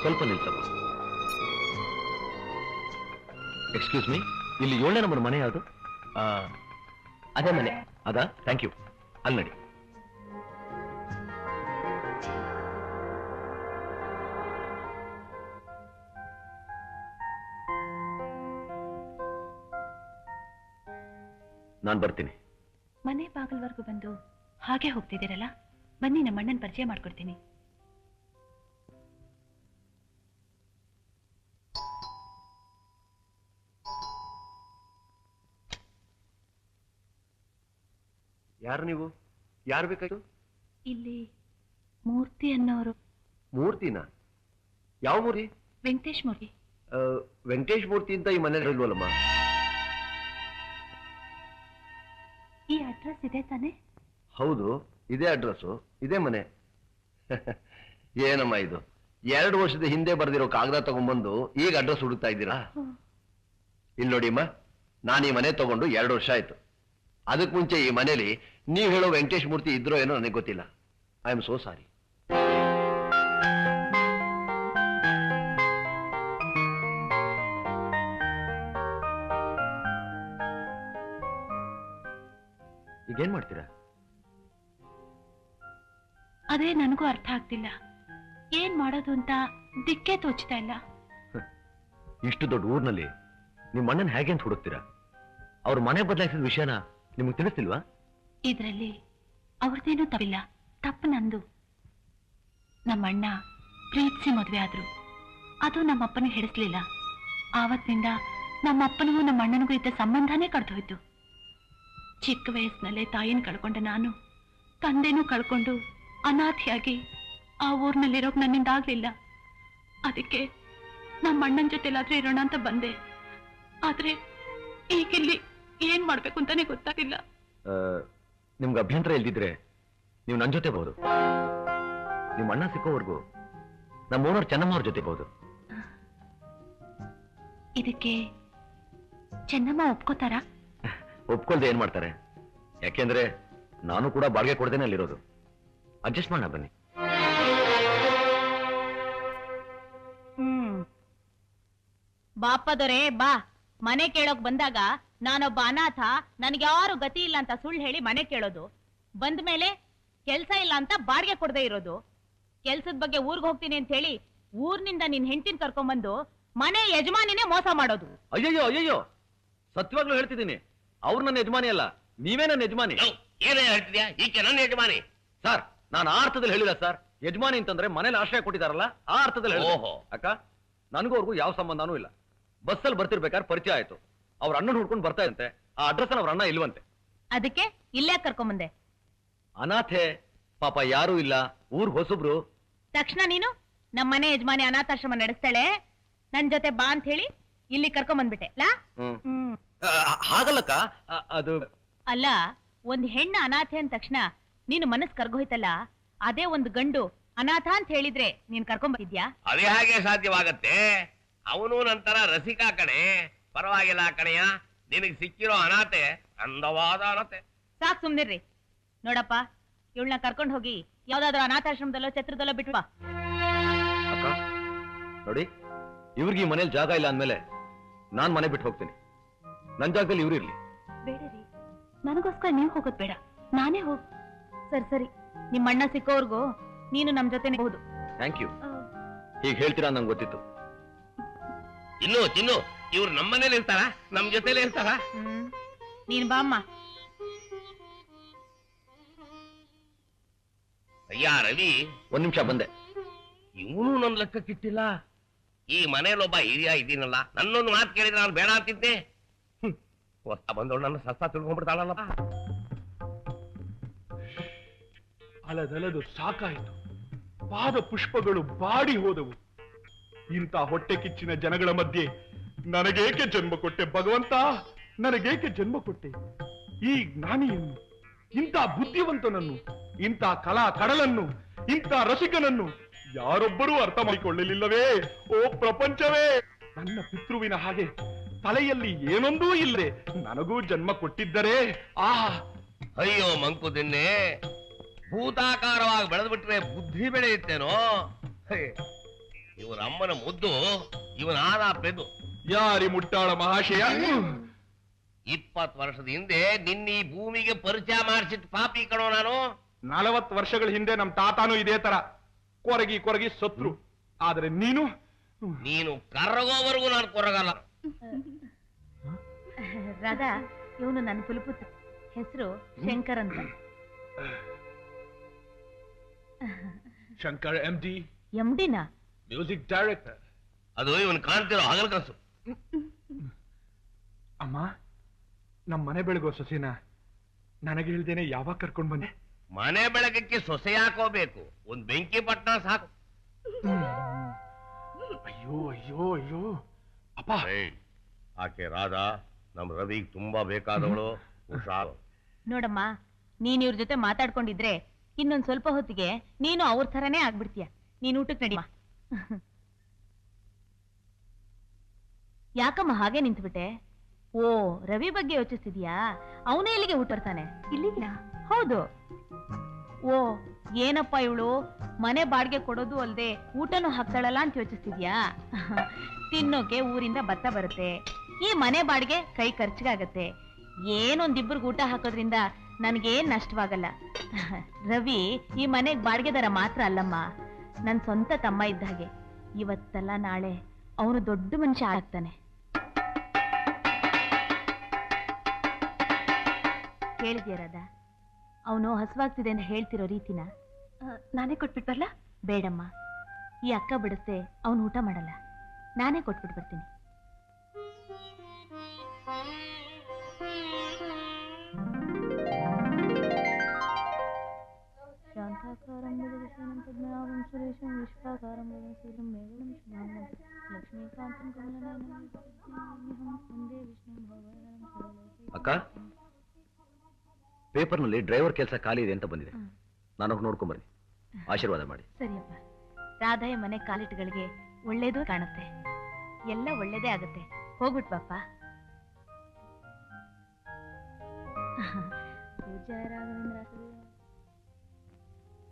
ಸ್ವಲ್ಪ ನಿಲ್ಸಮ್ಮ. Excuse me, ಇಲ್ಲಿ 7ನೇ number ಮನೆ ಯಾವುದು? ಅದೇ ಮನೆ. ಅದಾ? Thank you. ಅಲ್ಲಿ ನಡಿ. ನಾನು ಬರ್ತೀನಿ. ಮನೆ ಬಾಗಿಲ್ವರೆಗೂ ಬಂದು ಹಾಗೆ ಹೋಗ್ತಿದ್ದೀರಲ್ಲ, ಬನ್ನಿ ನಮ್ಮ ಅಣ್ಣನ ಪರಿಚಯ ಮಾಡ್ಕೊಡ್ತೀನಿ. ಯಾರು ನೀವು? ಯಾರು ಬೇಕಾಯ್ತು? ಇಲ್ಲಿ ಮೂರ್ತಿ ಅನ್ನೋರು. ಮೂರ್ತಿನ? ಯಾವ ಮೂರ್ತಿ? ವೆಂಕಟೇಶ್ ಮೂರ್ತಿ. ವೆಂಕಟೇಶ್ ಮೂರ್ತಿ ಅಂತ ಈ ಮನೆ ಇಲ್ವಲ್ಲಮ್ಮ? ಈ ಅಡ್ರೆಸ್ ಇದೆ ತಾನೆ? ಹೌದು, ಇದೇ ಅಡ್ರೆಸ್ಸು, ಇದೇ ಮನೆ. ಏನಮ್ಮ ಇದು? 2 ವರ್ಷದ ಹಿಂದೆ ಬರೆದಿರೋ ಕಾಗದ ತಗೊಂಡ್ಬಂದು ಈಗ ಅಡ್ರೆಸ್ ಹುಡುಕ್ತಾ ಇದ್ದೀರಾ? ಇಲ್ಲಿ ನೋಡಿಮ್ಮ, ನಾನು ಈ ಮನೆ ತಗೊಂಡು 2 ವರ್ಷ ಆಯ್ತು. ಅದಕ್ಕೆ ಮುಂಚೆ ಈ ಮನೇಲಿ ನೀವು ಹೇಳೋ ವೆಂಕಟೇಶ್ ಮೂರ್ತಿ ಇದ್ರೋ ಏನೋ ನನಗೆ ಗೊತ್ತಿಲ್ಲ. I am so sorry. ಈಗೇನ್ ಮಾಡ್ತೀರಾ? ಅದೇ ನನಗೂ ಅರ್ಥ ಆಗ್ತಿಲ್ಲ. ಏನ್ ಮಾಡೋದು ಅಂತ ದಿಕ್ಕೇ ತೋಚ್ತಾ ಇಲ್ಲ. ಇಷ್ಟು ದೊಡ್ಡ ಊರಿನಲ್ಲಿ ನಿಮ್ಮ ಅಣ್ಣನ ಹೇಗೆ ಅಂತ ಹುಡುಕ್ತೀರಾ? ಅವ್ರ ಮನೆ ಬದಲಾಯಿಸಿದ ವಿಷಯನ ನಿಮಗೆ ತಿಳಿಸ್ತಿಲ್ವಾ? ಇದ್ರಲ್ಲಿ ಅವ್ರದ್ದೇನೂ ತಪ್ಪಿಲ್ಲ, ತಪ್ಪು ನಂದು. ನಮ್ಮಣ್ಣ ಪ್ರೀತಿಸಿ ಮದುವೆ ಆದ್ರು, ಅದು ನಮ್ಮಪ್ಪನಿಗೆ ಹಿಡಿಸ್ಲಿಲ್ಲ. ಆವತ್ತಿನಿಂದ ನಮ್ಮಪ್ಪನಿಗೂ ನಮ್ಮ ಅಣ್ಣನಿಗೂ ಇದ್ದ ಸಂಬಂಧನೇ ಕಡ್ದೋಯ್ತು. ಚಿಕ್ಕ ವಯಸ್ಸಿನಲ್ಲೇ ತಾಯಿನ ಕಳ್ಕೊಂಡ ನಾನು, ತಂದೆನೂ ಕಳ್ಕೊಂಡು ಅನಾಥಿಯಾಗಿ ಆ ಊರಿನಲ್ಲಿರೋಕ್ ನನ್ನಿಂದ ಆಗ್ಲಿಲ್ಲ. ಅದಕ್ಕೆ ನಮ್ಮ ಅಣ್ಣನ ಜೊತೆಲಾದ್ರೂ ಇರೋಣ ಅಂತ ಬಂದೆ. ಆದ್ರೆ ಈಗಿಲ್ಲಿ ಏನ್ ಮಾಡ್ಬೇಕು ಅಂತಾನೆ ಗೊತ್ತಾಗಿಲ್ಲ. ನಿಮ್ಗೆ ಅಭ್ಯಂತರ ಇಲ್ದಿದ್ರೆ ನೀವು ನನ್ನ ಜೊತೆ ಬಹುದು. ನಿಮ್ಮ ಅಣ್ಣ ಸಿಕ್ಕೋವರೆಗೂ ನಮ್ಮ ಓನರ್ ಚೆನ್ನಮ್ಮ ಅವ್ರ ಜೊತೆ ಬಹುದು. ಇದಕ್ಕೆ ಚೆನ್ನಮ್ಮ ಒಪ್ಕೋತಾರ? ಒಪ್ಕೊಳ್ದೆ ಏನ್ ಮಾಡ್ತಾರೆ? ಯಾಕೆಂದ್ರೆ ನಾನು ಕೂಡ ಬಾಡಿಗೆ ಕೊಡ್ದೇನೆ ಅಲ್ಲಿರೋದು. ಅಡ್ಜಸ್ಟ್ ಮಾಡೋಣ ಬನ್ನಿ. ಬಾಪದೊರೆ ಬಾ. ಮನೆ ಕೇಳೋಕ್ ಬಂದಾಗ ನಾನೊಬ್ಬ ಅನಾಥ, ನನ್ಗೆ ಯಾರು ಗತಿ ಇಲ್ಲ ಅಂತ ಸುಳ್ಳು ಹೇಳಿ ಮನೆ ಕೇಳೋದು. ಬಂದ ಮೇಲೆ ಕೆಲ್ಸ ಇಲ್ಲ ಅಂತ ಬಾಡಿಗೆ ಕೊಡದೆ ಇರೋದು. ಕೆಲ್ಸದ ಬಗ್ಗೆ ಊರ್ಗ್ ಹೋಗ್ತೀನಿ ಅಂತ ಹೇಳಿ ಊರ್ನಿಂದ ನಿನ್ ಹೆಂಡತಿನ ಕರ್ಕೊಂಡ್ಬಂದು ಮನೆ ಯಜಮಾನಿನೇ ಮೋಸ ಮಾಡೋದು. ಅಯ್ಯಯ್ಯೋ ಅಯ್ಯಯ್ಯೋ, ಸತ್ಯವಾಗ್ಲೂ ಹೇಳ್ತಿದ್ದೀನಿ, ಅವ್ರು ನನ್ನ ಯಜಮಾನಿ ಅಲ್ಲ, ನೀವೇ ನನ್ನ ಯಜಮಾನಿ. ಏನೇ ಹೇಳ್ತಿದ್ಯಾ? ಈಕೆ ನನ್ನ ಯಜಮಾನಿ. ಸರ್, ನಾನು ಆ ಅರ್ಥದಲ್ಲಿ ಹೇಳಿಲ್ಲ ಸರ್. ಯಜಮಾನಿ ಅಂತಂದ್ರೆ ಮನೇಲಿ ಆಶ್ರಯ ಕೊಟ್ಟಿದಾರಲ್ಲ, ಆ ಅರ್ಥದಲ್ಲಿ ಹೇಳಿ. ಓಹೋ. ಅಕ್ಕ, ನನಗೂ ಅವ್ರಿಗೂ ಯಾವ ಸಂಬಂಧನೂ ಇಲ್ಲ. ಬಸ್ಸಲ್ಲಿ ಬರ್ತಿರ್ಬೇಕಾದ್ರೆ ಪರಿಚಯ ಆಯ್ತು. ಅವ್ರ ಅಣ್ಣನ ಹುಡ್ಕೊಂಡು ಬರ್ತಾ ಇದಂತೆ. ಆ ಅಡ್ರೆಸ್ ಅವ್ರ ಅಣ್ಣ ಇಲ್ವಂತೆ. ಅದಕ್ಕೆ ಇಲ್ಲೇ ಕರ್ಕೊಂಬಂದೆ. ಅನಾಥೆ ಪಾಪ, ಯಾರೂ ಇಲ್ಲ, ಊರ್ ಹೊಸಬ್ರು. ತಕ್ಷಣ ನೀನು ನಮ್ಮ ಮನೆ ಯಜಮಾನಿ ಅನಾಥಾಶ್ರಮ ನಡೆಸ್ತಾಳೆ, ನನ್ ಜೊತೆ ಬಾ ಅಂತ ಹೇಳಿ ಇಲ್ಲಿ ಕರ್ಕೊಂಬಂದ್ಬಿಟ್ಟೆ ಲಾ. ಹಾಗಲ್ಲಕ್ಕ, ಅದು ಅಲ್ಲ, ಒಂದ್ ಹೆಣ್ಣು ಅನಾಥೆ ಅಂದ ತಕ್ಷಣ ನೀನು ಮನಸ್ ಕರ್ಗೋಯ್ತಲ್ಲ, ಅದೇ ಒಂದು ಗಂಡು ಅನಾಥ ಅಂತ ಹೇಳಿದ್ರೆ ನೀನ್ ಕರ್ಕೊಂಡ್ಬಂದಿದ್ಯಾ? ಅದೇ ಹಾಗೆ ಸಾಧ್ಯವಾಗತ್ತೆ. ಅವನು ನಂತರ ರಸಿಕಾ ಕಣೆ. ಪರವಾಗಿಲ್ಲ ಕಣೆಯ, ನಿನಗ್ ಸಿಕ್ಕಿರೋ ಅನಾಥೆ ಅಂದವಾದ ಅನಾಥೆ. ಸಾಕ್ ಸುಮ್ನಿರ್ರಿ. ನೋಡಪ್ಪ, ಇವಳನ್ನ ಕರ್ಕೊಂಡು ಹೋಗಿ ಯಾವ್ದಾದ್ರು ಅನಾಥಾಶ್ರಮದಲ್ಲೋ ಛತ್ರದಲ್ಲೋ ಬಿಟ್ಟು ಬಾ. ಅಕ್ಕ ನೋಡಿ, ಇವ್ರಿಗೆ ಈ ಮನೇಲಿ ಜಾಗ ಇಲ್ಲ ಅಂದ್ಮೇಲೆ ನಾನ್ ಮನೆ ಬಿಟ್ಟು ಹೋಗ್ತೀನಿ. ನನ್ ಜಾಗದಲ್ಲಿ ಇವ್ರು ಇರ್ಲಿ. ಬೇಡ ರೀ, ನನಗೋಸ್ಕರ ನೀವು ಹೋಗೋದ್ ಬೇಡ, ನಾನೇ ಹೋಗ್. ಸರಿ ಸರಿ, ನಿಮ್ಮ ಅಣ್ಣ ಸಿಕ್ಕೋರ್ಗು ನೀನು ನಮ್ ಜೊತೆ ಹೋಗುದು. Thank you. ಹೀಗೆ ಹೇಳ್ತೀರಾ ನಂಗೆ ಗೊತ್ತಿತ್ತು. ಇನ್ನು ಚಿನ್ನು, ಇವ್ರು ನಮ್ಮನೇಲಿ ಇರ್ತಾರ, ನಮ್ ಜೊತೆಲಿ ಇರ್ತಾರ. ನೀನ್ ಬಾಮ್ಮ. ಅಯ್ಯ ರವಿ, 1 ನಿಮಿಷ ಬಂದೆ. ಇವನು ನನ್ ಲೆಕ್ಕಕ್ಕಿಟ್ಟಿಲ್ಲ. ಈ ಮನೇಲೊಬ್ಬ ಹಿರಿಯ ಇದೀನಲ್ಲ, ನನ್ನೊಂದು ಮಾತು ಕೇಳಿದ್ರೆ ನಾನು ಬೇಡ ಅಂತಿದ್ದೆ. ಹೊಸ ಬಂದವಳು ನನ್ನ ಸಸ್ತ ತಿಳ್ಕೊಂಡ್ಬಿಡ್ತಾಳಲ್ಲಪ್ಪ. ಅಲದಲದು ಸಾಕಾಯಿತು. ಪಾದ ಪುಷ್ಪಗಳು ಬಾಡಿ ಹೋದವು. ಇಂಥ ಹೊಟ್ಟೆ ಕಿಚ್ಚಿನ ಜನಗಳ ಮಧ್ಯೆ ನನಗೇಕೆ ಜನ್ಮ ಕೊಟ್ಟೆ ಭಗವಂತ? ನನಗೇಕೆ ಜನ್ಮ ಕೊಟ್ಟೆ? ಈ ಜ್ಞಾನಿಯನ್ನು, ಇಂಥ ಬುದ್ಧಿವಂತನನ್ನು, ಇಂಥ ಕಲಾ ಕಡಲನ್ನು, ಇಂಥ ರಸಿಕನನ್ನು ಯಾರೊಬ್ಬರೂ ಅರ್ಥ ಮಾಡಿಕೊಳ್ಳಲಿಲ್ಲವೇ? ಓ ಪ್ರಪಂಚವೇ, ನನ್ನ ಪಿತೃವಿನ ಹಾಗೆ ತಲೆಯಲ್ಲಿ ಏನೊಂದೂ ಇಲ್ಲದೆ ನನಗೂ ಜನ್ಮ ಕೊಟ್ಟಿದ್ದರೆ ಆ ಅಯ್ಯೋ ಮಂಕುದಿನ್ನೆ, ಭೂತಾಕಾರವಾಗಿ ಬೆಳೆದ್ಬಿಟ್ರೆ ಬುದ್ಧಿ ಬೆಳೆಯುತ್ತೇನೋ? ಇವರ ಅಮ್ಮನ ಮುದ್ದು ಇವನ ಆದ ಪೆದು. ಯಾರಿ ಮುಟ್ಟಾಳ ಮಹಾಶಯ? 20 ವರ್ಷದ ಹಿಂದೆ ನಿನ್ನ ಈ ಭೂಮಿಗೆ ಪರಿಚಯ ಮಾಡಿಸಿದ ಪಾಪಿ ಕಣೋ ನಾನು. 40 ವರ್ಷಗಳ ಹಿಂದೆ ನಮ್ ತಾತಾನು ಇದೇ ತರ ಕೊರಗಿ ಸತ್ರು. ಆದ್ರೆ ನೀನು ಕರಗೋವರೆಗೂ ನಾನು ಕೊರಗಲ್ಲ. ರಾಧಾ, ಇವನು ನನ್ನ ಕುಲಪುತ್ರ, ಹೆಸರು ಶಂಕರ್ ಅಂತ. ಶಂಕರ್ MD, MD-ನಾ? Music director. ಅದು ಇವನ್ ಕಾಣ್ತಿರೋ ಹಗಲ ಕನಸು. ಅಮ್ಮ, ನಮ್ ಮನೆ ಬೆಳಗೋ ಸೊಸೆನ ನನಗೆ ಹೇಳ್ದೇನೆ ಯಾವಾಗ ಕರ್ಕೊಂಡ್ ಬಂದೆ? ಮನೆ ಬೆಳಕಕ್ಕೆ ಸೊಸೆ ಹಾಕೋಬೇಕು, ಒಂದ್ ಬೆಂಕಿ ಪಟ್ಟಣ ಸಾಕು. ಅಯ್ಯೋ ಅಯ್ಯೋ ಅಯ್ಯೋ ಅಪ್ಪ. ಆಕೆ ರಾಧಾ ನಮ್ ರವಿಗ್ ತುಂಬಾ ಬೇಕಾದವಳು. ಹುಷಾರು. ನೋಡಮ್ಮ, ನೀನ್ ಇವ್ರ ಜೊತೆ ಮಾತಾಡ್ಕೊಂಡಿದ್ರೆ ಇನ್ನೊಂದ್ ಸ್ವಲ್ಪ ಹೊತ್ತಿಗೆ ನೀನು ಅವ್ರ ಥರನೇ ಆಗ್ಬಿಡ್ತೀಯ. ನೀನ್ ಊಟಕ್ಕೆ ನಡಿಮ. ಯಾಕಮ್ಮ ಹಾಗೆ ನಿಂತ್ಬಿಟ್ಟೆ? ಓ, ರವಿ ಬಗ್ಗೆ ಯೋಚಿಸ್ತಿದ್ಯಾ? ಅವನೇ ಇಲ್ಲಿಗೆ ಊಟ ಬರ್ತಾನೆ? ಇಲ್ಲಿಗಿನ? ಹೌದು. ಓ, ಏನಪ್ಪ ಇವಳು ಮನೆ ಬಾಡಿಗೆ ಕೊಡೋದು ಅಲ್ದೆ ಊಟನೂ ಹಾಕ್ತಾಳಲ್ಲ ಅಂತ ಯೋಚಿಸ್ತಿದ್ಯಾ? ತಿನ್ನೋಕೆ ಊರಿಂದ ಭತ್ತ ಬರುತ್ತೆ, ಈ ಮನೆ ಬಾಡಿಗೆ ಕೈ ಖರ್ಚಿಗಾಗತ್ತೆ. ಏನೊಂದಿಬ್ಬರಿಗೆ ಊಟ ಹಾಕೋದ್ರಿಂದ ನನ್ಗೇನ್ ನಷ್ಟವಾಗಲ್ಲ. ರವಿ ಈ ಮನೆಗ್ ಬಾಡಿಗೆದಾರ ಮಾತ್ರ ಅಲ್ಲಮ್ಮ, ನನ್ ಸ್ವಂತ ತಮ್ಮ ಇದ್ದ ಹಾಗೆ. ಇವತ್ತಲ್ಲ ನಾಳೆ ಅವನು ದೊಡ್ಡ ಮನುಷ್ಯ ಆಗ್ತಾನೆ. ಕೇಳಿದ್ಯಾ ರಾಧಾ? ಅವನು ಹಸುವಾಗ್ತಿದೆ ಅಂತ ಹೇಳ್ತಿರೋ ರೀತಿನ ನಾನೇ ಕೊಟ್ಬಿಟ್ಟು ಬರ್ಲಾ? ಬೇಡಮ್ಮ, ಈ ಅಕ್ಕ ಬಿಡಿಸ್ದೆ ಅವನು ಊಟ ಮಾಡಲ್ಲ. ನಾನೇ ಕೊಟ್ಬಿಟ್ಟು ಬರ್ತೀನಿ. ಶಾಂತಾಕಾರಂ ವಿದರ್ಶನಂ ಪ್ರಜ್ಞಾವಂ ಸುರೇಶಂ ವಿಶ್ವಾಕಾರಂ ಗಗನಚೂಡಂ ಮೇಘಂ ಶುಭಾಂಗಂ ಲಕ್ಷ್ಮೀಕಾಂತಂ ಕಮಲನಯನಂ ವಂದೇ ವಿಷ್ಣುಂ ಭವನಂ ಸರ್ವಲೋಕೈಕನಾಥಂ. ಅಕ್ಕ, ಪೇಪರ್ನಲ್ಲಿ ಡ್ರೈವರ್ ಕೆಲಸ ಖಾಲಿ ಇದೆ ಅಂತ ಬಂದಿದೆ. ನಾನು ನೋಡ್ಕೊಂಡ್ ಬನ್ನಿ, ಆಶೀರ್ವಾದ ಮಾಡಿ. ಸರಿಯಪ್ಪ. ರಾಧಾಯ ಮನೆ ಕಾಲಿಟ್ಗಳಿಗೆ ಒಳ್ಳೇದು ಕಾಣುತ್ತೆ, ಎಲ್ಲ ಒಳ್ಳೇದೇ ಆಗುತ್ತೆ. ಹೋಗ್ಬಿಟ್ ಬಾಪ್ಪ.